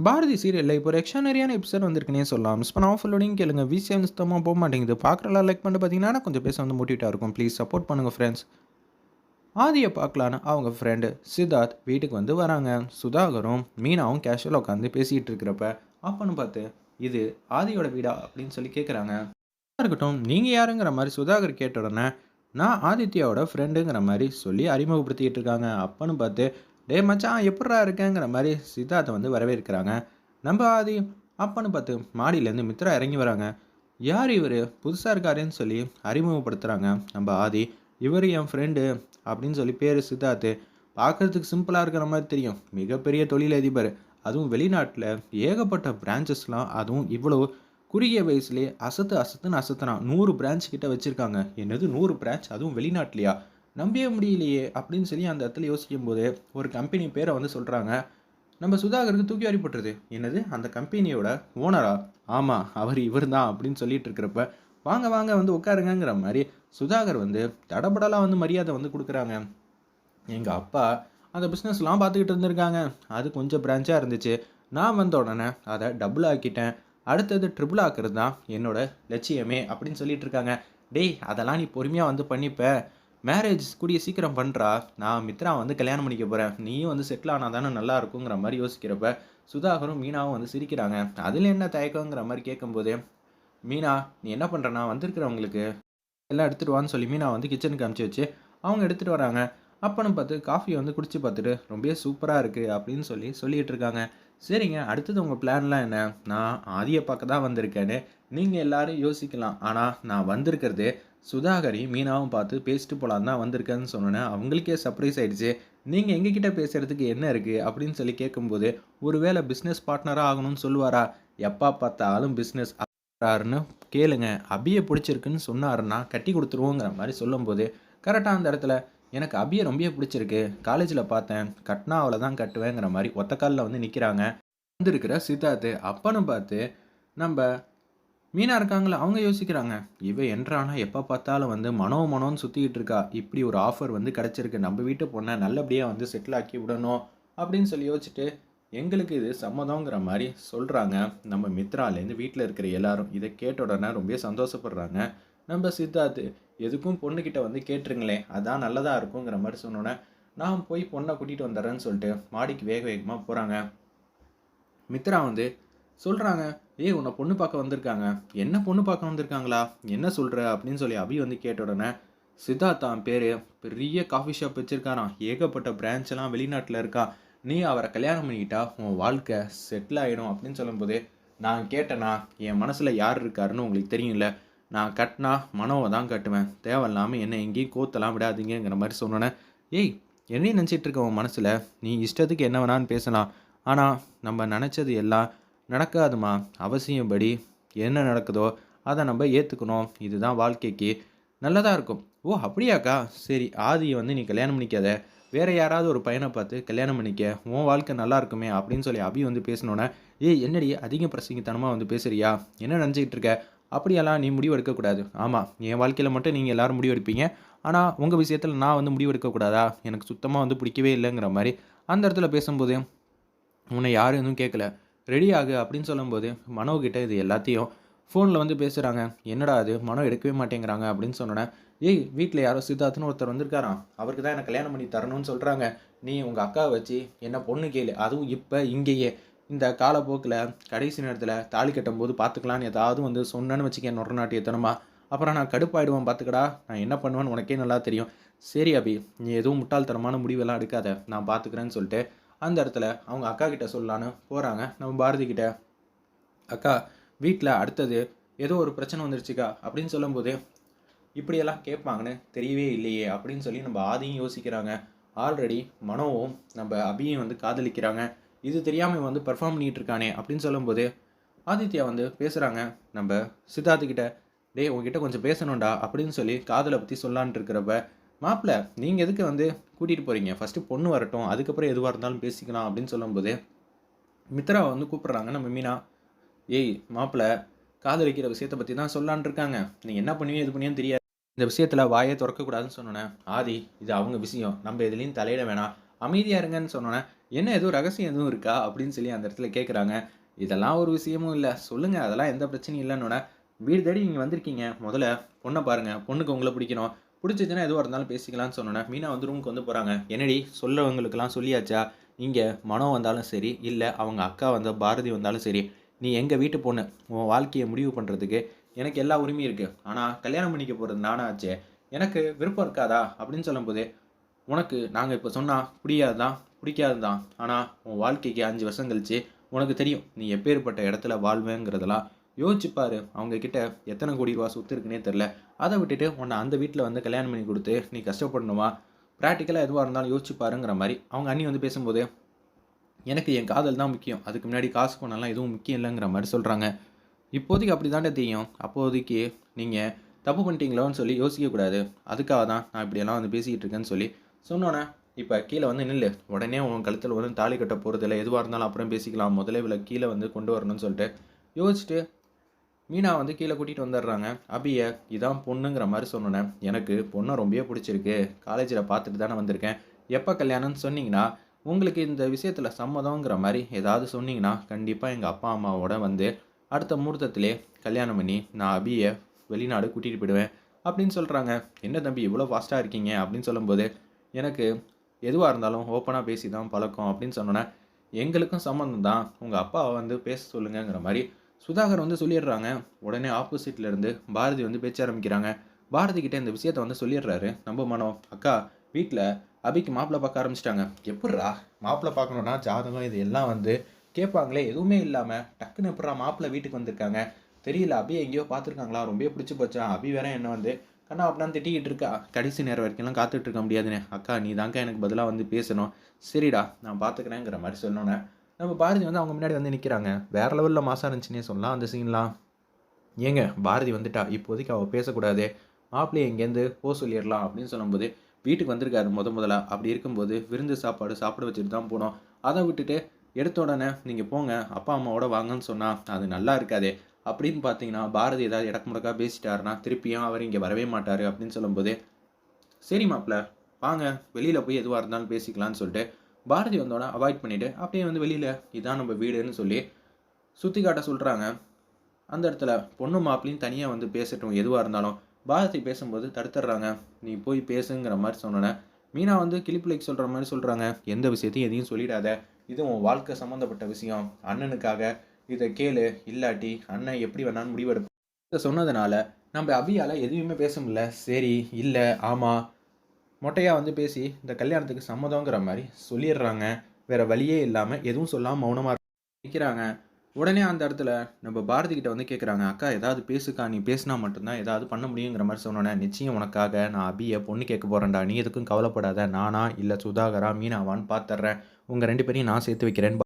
பாரதி சீரியல்ல இப்போ ஒரு எக்ஸ்ட்ரானரியான எபிசோட் வந்திருக்குன்னே சொல்லலாம். மிஸ் பண்ணாம ஃபுல்லோடையும் கேளுங்க. விசிஎம் சுத்தமா போ மாட்டேங்குது. பார்க்குறலாம் லைக் பண்ணிட்டு பார்த்தீங்கன்னா, கொஞ்சம் பேச வந்து மோட்டிவேட்டா இருக்கும். ப்ளீஸ் சப்போர்ட் பண்ணுங்க ஃப்ரெண்ட்ஸ். ஆதிய பார்க்கலான்னு அவங்க ஃப்ரெண்டு சித்தார்த் வீட்டுக்கு வந்து வராங்க. சுதாகரும் மீனாவும் கேஷுவலாக உட்காந்து பேசிகிட்டு இருக்கிறப்ப, அப்பன்னு பார்த்து இது ஆதியோட வீடா அப்படின்னு சொல்லி கேட்குறாங்க. இருக்கட்டும், நீங்கள் யாருங்கிற மாதிரி சுதாகர் கேட்ட உடனே, நான் ஆதித்யாவோட ஃப்ரெண்டுங்கிற மாதிரி சொல்லி அறிமுகப்படுத்திக்கிட்டு இருக்காங்க. அப்பன்னு பார்த்து, டேய் மச்சான் எப்புட்றா இருக்கேங்கிற மாதிரி சித்தார்த்தை வந்து வரவேற்கிறாங்க. நம்ம ஆதி அப்பன்னு பார்த்து மாடியிலேருந்து மித்ரா இறங்கி வராங்க. யார் இவர் புதுசாக இருக்காருன்னு சொல்லி அறிமுகப்படுத்துகிறாங்க நம்ம ஆதி. இவர் என் ஃப்ரெண்டு அப்படின்னு சொல்லி பேர் சித்தார்த்து. பார்க்குறதுக்கு சிம்பிளாக இருக்கிற மாதிரி தெரியும். மிகப்பெரிய தொழிலதிபர். அதுவும் வெளிநாட்டில் ஏகப்பட்ட பிரான்ச்சஸ்லாம், அதுவும் இவ்வளோ குறுகிய வயசுலேயே அசத்துன்னு அசத்துனான். 100 பிரான்ச் கிட்ட வச்சுருக்காங்க. என்னது 100 பிரான்ச், அதுவும் வெளிநாட்டிலையா? நம்பவே முடியலையே அப்படின்னு சொல்லி அந்த இடத்துல யோசிக்கும் போது ஒரு கம்பெனி பேரை வந்து சொல்கிறாங்க. நம்ம சுதாகருக்கு தூக்கி வாரிப்பட்டுருது. என்னது அந்த கம்பெனியோட ஓனரா? ஆமாம், இவர் தான் அப்படின்னு சொல்லிட்டு இருக்கிறப்ப, வாங்க வாங்க வந்து உட்காருங்கிற மாதிரி சுதாகர் வந்து தடபடலாக வந்து மரியாதை வந்து கொடுக்குறாங்க. எங்கள் அப்பா அந்த பிஸ்னஸ்லாம் பார்த்துக்கிட்டு இருந்திருக்காங்க. அது கொஞ்சம் பிரான்ச்சாக இருந்துச்சு. நான் வந்த உடனே அதை டபுள் ஆக்கிட்டேன். அடுத்தது ட்ரிபிள் ஆக்குறது தான் என்னோட லட்சியமே அப்படின்னு சொல்லிட்டு இருக்காங்க. டேய், அதெல்லாம் நீ பொறுமையாக வந்து பண்ணிப்ப. மேரேஜ் கூடிய சீக்கிரம் பண்ணுறா. நான் மித்ரா வந்து கல்யாணம் பண்ணிக்க போகிறேன். நீயும் வந்து செட்டில் ஆனால் தானே நல்லா இருக்குங்கிற மாதிரி யோசிக்கிறப்ப, சுதாகரும் மீனாவும் வந்து சிரிக்கிறாங்க. அதில் என்ன தயக்கங்கிற மாதிரி கேட்கும்போது, மீனா நீ என்ன பண்ணுறனா, வந்திருக்கிறவங்களுக்கு எல்லாம் எடுத்துகிட்டு வான்னு சொல்லி மீனா வந்து கிச்சனுக்கு அனுப்பிச்சி வச்சு அவங்க எடுத்துகிட்டு வராங்க. அப்பன்னு பார்த்து காஃபியை வந்து குடிச்சு பார்த்துட்டு ரொம்பவே சூப்பராக இருக்குது அப்படின்னு சொல்லி சொல்லிகிட்டு இருக்காங்க. சரிங்க, அடுத்தது உங்கள் பிளான்லாம் என்ன? நான் ஆதியை பார்க்க தான் வந்திருக்கேன்னு நீங்கள் எல்லாரும் யோசிக்கலாம். ஆனால் நான் வந்திருக்கிறது சுதாகரையும் மீனாவும் பார்த்து பேசிட்டு போகலான்னு தான் வந்திருக்கேன்னு சொன்னோன்னே அவங்களுக்கே சர்ப்ரைஸ் ஆகிடுச்சு. நீங்கள் எங்ககிட்ட பேசுகிறதுக்கு என்ன இருக்குது அப்படின்னு சொல்லி கேட்கும்போது, ஒருவேளை பிஸ்னஸ் பார்ட்னராக ஆகணும்னு சொல்லுவாரா? எப்போ பார்த்தாலும் பிஸ்னஸ் ன்னு கேளுங்க. அபியை பிடிச்சிருக்குன்னு சொன்னாருன்னா கட்டி கொடுத்துருவோங்கிற மாதிரி சொல்லும்போது, கரெக்டாக அந்த இடத்துல எனக்கு அபியை ரொம்பவே பிடிச்சிருக்கு. காலேஜில் பார்த்தேன். கட்டினா அவளை தான் கட்டுவேங்கிற மாதிரி ஒத்த காலில் வந்து நிற்கிறாங்க. வந்திருக்கிற சித்தார்த்து அப்பன்னு பார்த்து நம்ம மீனா இருக்காங்களா, அவங்க யோசிக்கிறாங்க. இவ என்றானா எப்போ பார்த்தாலும் வந்து மனோன்னு சுற்றிக்கிட்டு இருக்கா. இப்படி ஒரு ஆஃபர் வந்து கிடச்சிருக்கு. நம்ம வீட்டு பொண்ணை நல்லபடியாக வந்து செட்டில் ஆக்கி விடணும் அப்படின்னு சொல்லி யோசிச்சுட்டு, எங்களுக்கு இது சம்மதங்கிற மாதிரி சொல்கிறாங்க. நம்ம மித்ராலேருந்து வீட்டில் இருக்கிற எல்லாரும் இதை கேட்ட உடனே ரொம்ப சந்தோஷப்படுறாங்க. நம்ம சித்தார்த்து எதுக்கும் பொண்ணுக்கிட்ட வந்து கேட்டுருங்களேன், அதான் நல்லதாக இருக்குங்கிற மாதிரி சொன்னோன்னே, நான் போய் பொண்ணை கூட்டிகிட்டு வந்துடுறேன்னு சொல்லிட்டு மாடிக்கு வேக வேகமாக போகிறாங்க. மித்ரா வந்து சொல்கிறாங்க, ஏய் உன்னை பொண்ணு பார்க்க வந்திருக்காங்க. என்ன பொண்ணு பார்க்க வந்திருக்காங்களா? என்ன சொல்கிற அப்படின்னு சொல்லி அபி வந்து கேட்ட உடனே, சித்தார்த்தான் பேர், பெரிய காஃபி ஷாப் வச்சுருக்காராம். ஏகப்பட்ட பிரான்ச்செல்லாம் வெளிநாட்டில் இருக்கா. நீ அவரை கல்யாணம் பண்ணிக்கிட்டா உன் வாழ்க்கை செட்டில் ஆகிடும் அப்படின்னு சொல்லும்போது, நான் கேட்டேனா என் மனசில் யார் இருக்காருன்னு உங்களுக்கு தெரியும்ல. நான் கட்டினா மனோவை தான் கட்டுவேன். தேவையில்லாமல் என்னை எங்கேயும் கோத்தலாம் விடாதீங்கிற மாதிரி சொன்னோன்னே, ஏய் என்னையும் நினச்சிட்டு இருக்க உன் மனசில், நீ இஷ்டத்துக்கு என்ன வேணான்னு பேசலாம். ஆனால் நம்ம நினச்சது எல்லாம் நடக்காதுமா. அவசியப்படி என்ன நடக்குதோ அதை நம்ம ஏற்றுக்கணும். இதுதான் வாழ்க்கைக்கு நல்லதாக இருக்கும். ஓ அப்படியாக்கா, சரி ஆதியை வந்து நீ கல்யாணம் பண்ணிக்காத, வேறு யாராவது ஒரு பையனை பார்த்து கல்யாணம் பண்ணிக்க, உன் வாழ்க்கை நல்லா இருக்குமே அப்படின்னு சொல்லி அபி வந்து பேசினோன்னே, ஏய் என்னடி அதிக பிரசங்கித்தனமாக வந்து பேசுறியா? என்ன நினச்சிக்கிட்டு இருக்க? அப்படியெல்லாம் நீ முடிவு எடுக்கக்கூடாது. ஆமாம், என் வாழ்க்கையில் மட்டும் நீங்கள் எல்லோரும் முடிவு எடுப்பீங்க. ஆனால் உங்கள் விஷயத்தில் நான் வந்து முடிவு எடுக்கக்கூடாதா? எனக்கு சுத்தமாக வந்து பிடிக்கவே இல்லைங்கிற மாதிரி அந்த இடத்துல பேசும்போது, உன்னை யாரும் எதுவும் கேட்கல, ரெடி ஆகு அப்படின்னு சொல்லும்போது, மனோகிட்ட இது எல்லாத்தையும் ஃபோனில் வந்து பேசுகிறாங்க. என்னடா அது மனோ எடுக்கவே மாட்டேங்கிறாங்க அப்படின்னு சொன்னோன்னே, ஏய் வீட்டில் யாரோ சித்தார்த்துன்னு ஒருத்தர் வந்திருக்காராம். அவருக்கு தான் எனக்கு கல்யாணம் பண்ணி தரணும்னு சொல்கிறாங்க. நீ உங்கள் அக்காவை வச்சு என்ன பொண்ணு கேளு. அதுவும் இப்போ இங்கேயே இந்த காலப்போக்கில் கடைசி நேரத்தில் தாலி கட்டும்போது பார்த்துக்கலான்னு ஏதாவது வந்து சொன்னேன்னு வச்சுக்க நொறநாட்டியத்தனமா, அப்புறம் நான் கடுப்பாயிடுவேன் பார்த்துக்கடா. நான் என்ன பண்ணுவேன்னு உனக்கே நல்லா தெரியும். சரி அபி, நீ எதுவும் முட்டாள்தனமான முடிவெல்லாம் எடுக்காத, நான் பார்த்துக்கிறேன்னு சொல்லிட்டு அந்த இடத்துல அவங்க அக்கா கிட்ட சொல்லலான்னு போகிறாங்க. நம்ம பாரதி கிட்ட, அக்கா வீட்டில் அடுத்தது ஏதோ ஒரு பிரச்சனை வந்துருச்சுக்கா அப்படின்னு சொல்லும்போது, இப்படியெல்லாம் கேட்பாங்கன்னு தெரியவே இல்லையே அப்படின்னு சொல்லி நம்ம ஆதியும் யோசிக்கிறாங்க. ஆல்ரெடி மனோவும் நம்ம அபியும் வந்து காதலிக்கிறாங்க. இது தெரியாமல் வந்து பெர்ஃபார்ம் பண்ணிகிட்டு இருக்கானே அப்படின்னு சொல்லும்போது, ஆதித்யா வந்து பேசுகிறாங்க நம்ம சித்தார்த்துக்கிட்ட, டே உங்ககிட்ட கொஞ்சம் பேசணும்டா அப்படின்னு சொல்லி காதலை பற்றி சொல்லான்ட்டு இருக்கிறப்ப, மாப்பிள்ள நீங்கள் எதுக்கு வந்து கூட்டிகிட்டு போகிறீங்க, ஃபஸ்ட்டு பொண்ணு வரட்டும், அதுக்கப்புறம் எதுவாக இருந்தாலும் பேசிக்கலாம் அப்படின்னு சொல்லும்போது, மித்ராவை வந்து கூப்பிட்றாங்க நம்ம மீனா. ஏய் மாப்பிள்ள காதலிக்கிற விஷயத்தை பற்றி தான் சொல்லான் இருக்காங்க. நீ என்ன பண்ணுவீங்க எது பண்ணியும் தெரியாது. இந்த விஷயத்தில் வாயே திறக்கக்கூடாதுன்னு சொன்னோன்னே, ஆதி இது அவங்க விஷயம், நம்ம எதுலேயும் தலையிட வேணாம், அமைதியாக இருங்கன்னு சொன்னோன்னே, "என்ன எதுவும் ரகசியம் எதுவும் இருக்கா?" அப்படின்னு சொல்லி அந்த இடத்துல கேட்குறாங்க. "இதெல்லாம் ஒரு விஷயமும் இல்ல. சொல்லுங்க அதெல்லாம் எந்த பிரச்சனையும் இல்லன்னோனே, வீடு தேடி நீங்க வந்திருக்கீங்க. முதல்ல பொண்ண பாருங்க. பொண்ணுக்கு உங்கள பிடிக்கணும். பிடிச்சிச்சுன்னா எதுவா இருந்தாலும் பேசிக்கலாம்னு சொன்னோனே, மீனா வந்து ரூமுக்கு வந்து போறாங்க. "என்னடி சொல்லவங்களுக்கெல்லாம் சொல்லியாச்சா? இங்க மனோ வந்தாலும் சரி, இல்ல அவங்க அக்கா வந்த பாரதி வந்தாலும் சரி, நீ எங்க வீட்டு பொண்ணு. உன் வாழ்க்கைய முடிவு பண்றதுக்கு எனக்கு எல்லா உரிமையும் இருக்கு. ஆனா கல்யாணம் பண்ணிக்க போறது நானா ஆச்சே. எனக்கு விருப்பம் இருக்காதா?" அப்படின்னு சொல்லும்போது, "உனக்கு நாங்க இப்ப சொன்னா புரியாது தான், பிடிக்காது தான். ஆனா உன் வாழ்க்கைக்கு 5 வருஷம் கழிச்சு உனக்கு தெரியும். நீ எப்பேர்ப்பட்ட இடத்துல வாழ்வேங்கிறதெல்லாம் யோசிச்சு பாரு. அவங்க கிட்ட எத்தன கோடி ரூவா சொத்து இருக்குன்னே தெரியல. அத விட்டுட்டு உன்ன அந்த வீட்ல வந்து கல்யாணம் பண்ணி குடுத்து, நீ கஷ்டப்படணுமா? பிராக்டிகலா எதுவா இருந்தாலும் யோசிச்சு பாருங்கிற" மாரி அவங்க அண்ணி வந்து பேசும்போது, "எனக்கு என் காதல் தான் முக்கியம். அதுக்கு முன்னாடி காசு பணம்லாம் எதுவும் முக்கியம் இல்லங்கிற" மாரி சொல்றாங்க. "இப்போதைக்கு அப்படி தான்டா தெரியும். அப்போதைக்கு நீங்க தப்பு பண்ணிட்டீங்களோன்னு சொல்லி யோசிக்கக்கூடாது. அதுக்காக தான் நான் இப்படியெல்லாம் வந்து பேசிக்கிட்டு இருக்கேன்னு" சொல்லி சொன்னோனே, "இப்ப கீழ வந்து நில்லு. உடனே உன் கழுத்துல வந்து தாலி கட்ட போறதில்ல. எதுவா இருந்தாலும் அப்புறம் பேசிக்கலாம். முதல்ல இவள கீழ வந்து கொண்டு வரணும்னு" சொல்லிட்டு யோசிச்சுட்டு மீனா வந்து கீழ கூட்டிட்டு வந்துடுறாங்க. அபிய இதான் பொண்ணுங்கிற மாரி சொன்னோனே, "எனக்கு பொண்ண ரொம்பவே புடிச்சிருக்கு. காலேஜ்ல பார்த்துட்டு தானே வந்திருக்கேன். எப்ப கல்யாணம்னு சொன்னீங்கன்னா, உங்களுக்கு இந்த விஷயத்துல சம்மதம்ங்கிற மாரி ஏதாவது சொன்னீங்கன்னா, கண்டிப்பா எங்க அப்பா, அம்மாவோட வந்து அடுத்த முகூர்த்தத்திலே கல்யாணம் பண்ணி, நான் அபிய வெளிநாடு கூட்டிட்டு போயிடுவேன்." அப்படின்னு சொல்றாங்க. "என்ன தம்பி இவ்வளோ ஃபாஸ்ட்டா இருக்கீங்க?" அப்படின்னு சொல்லும்போது, "எனக்கு எதுவா இருந்தாலும் ஓப்பனா பேசி தான் பழக்கம்." அப்படின்னு சொன்னோனே, "எங்களுக்கும் சம்மந்தம் தான். உங்க அப்பாவ வந்து பேச சொல்லுங்கங்கிற" மாரி சுதாகர் வந்து சொல்லிடுறாங்க. உடனே ஆப்போசிட்ல இருந்து பாரதி வந்து பேச்ச ஆரம்பிக்கிறாங்க. பாரதி கிட்ட இந்த விஷயத்த வந்து சொல்லிடுறாரு. நம்ம மனோ, "அக்கா வீட்ல அபிக்கு மாப்பிள்ளை பார்க்க ஆரம்பிச்சுட்டாங்க." "எப்புட்றா? மாப்பிள்ளை பார்க்கணும்னா ஜாதகம் இது எல்லாம் வந்து கேட்பாங்களே! எதுவுமே இல்லாம டக்குனு எப்புட்றா மாப்பிள்ளை வீட்டுக்கு வந்திருக்காங்க? தெரியல அபிய எங்கேயோ பார்த்துருக்காங்களா? ரொம்பவே பிடிச்சு போச்சாம். அபி வேற என்ன வந்து கன்னா பின்னான்னு திட்டிக்கிட்டு இருக்கா. கடைசி நேரம் வரைக்கும்லாம் காத்துட்டு இருக்க முடியாதுண்ணே. அக்கா நீ தான்க்கா எனக்கு பதிலா வந்து பேசணும். சரிடா நான் பார்த்துக்கிறேங்கிற" மாரி சொன்னோனே, நம்ம பாரதி வந்து அவங்க முன்னாடி வந்து நிக்கிறாங்க. வேற லெவல்ல மாஸா இருந்துச்சுன்னே சொல்லலாம் அந்த சீன்லாம். "ஏங்க பாரதி வந்துட்டா. இப்போதைக்கு அவ பேசக்கூடாது. மாப்பிள்ளைய இங்கேருந்து சொல்லிறலாம்." அப்படின்னு சொல்லும்போது, வீட்டுக்கு வந்திருக்காரு முதலா. அப்படி இருக்கும்போது விருந்து சாப்பாடு சாப்பிட வச்சுட்டு தான் போனோம். அத விட்டுட்டு எடுத்த உடனே "நீங்க போங்க. அப்பா, அம்மாவோட வாங்கன்னு" சொன்னா, அது நல்லா இருக்காதே. அப்படின்னு பார்த்தீங்கன்னா, பாரதி ஏதாவது எடக்கு முடக்கா பேசிட்டாருன்னா, திருப்பியும் அவரு இங்க வரவே மாட்டாரு அப்படின்னு சொல்லும்போது, "சரி மாப்ள, வாங்க வெளியில போய் எதுவா இருந்தாலும் பேசிக்கலாம்ன்னு" சொல்லிட்டு, பாரதி வந்தோனே அவாய்ட் பண்ணிட்டு, அப்படியே வந்து வெளியில "இதான் நம்ம வீடுன்னு" சொல்லி சுத்தி காட்ட சொல்றாங்க. அந்த இடத்துல பொண்ணும் மாப்பிள்ளையும் தனியா வந்து பேசட்டும் எதுவா இருந்தாலும். பாரதி பேசும்போது தடுத்துடுறாங்க. "நீ போய் பேசுங்கிற" மாரி சொன்னோனே, மீனா வந்து கிளிப்பிள்ளைக்கு சொல்ற மாரி சொல்றாங்க. "எந்த விஷயத்தையும் எதையும் சொல்லிடாத. இது உன் வாழ்க்கை சம்மந்தப்பட்ட விஷயம். அண்ணனுக்காக இத கேளு. இல்லாட்டி அண்ணன் எப்படி வேணாலும் முடிவெடுப்பான்." இத சொன்னதுனால, நம்ப அபியால எதுவுமே பேச முடியல. சரி, இல்ல, ஆமா, மொட்டையா வந்து பேசி இந்த கல்யாணத்துக்கு சம்மதம்ங்கிற மாரி சொல்லிர்றாங்க. வேற வழியே இல்லாம எதுவும் சொல்லாம மௌனமா நிக்கிறாங்க. உடனே அந்த இடத்துல நம்ம பாரதி கிட்ட வந்து கேட்குறாங்க, "அக்கா ஏதாவது பேசுக்கா. நீ பேசினா மட்டும் தான் ஏதாவது பண்ண முடியுங்கிற" மாரி சொன்னோனே, "நிச்சயம் உனக்காக நான் அபிய பொண்ணு கேட்க போறேன்டா. நீ எதுக்கும் கவலைப்படாத. நானா, இல்ல சுதாகரா, மீனாவான்னு பார்த்துடுறேன். உங்க 2 பேரையும் நான் சேர்த்து வைக்கிறேன்னு"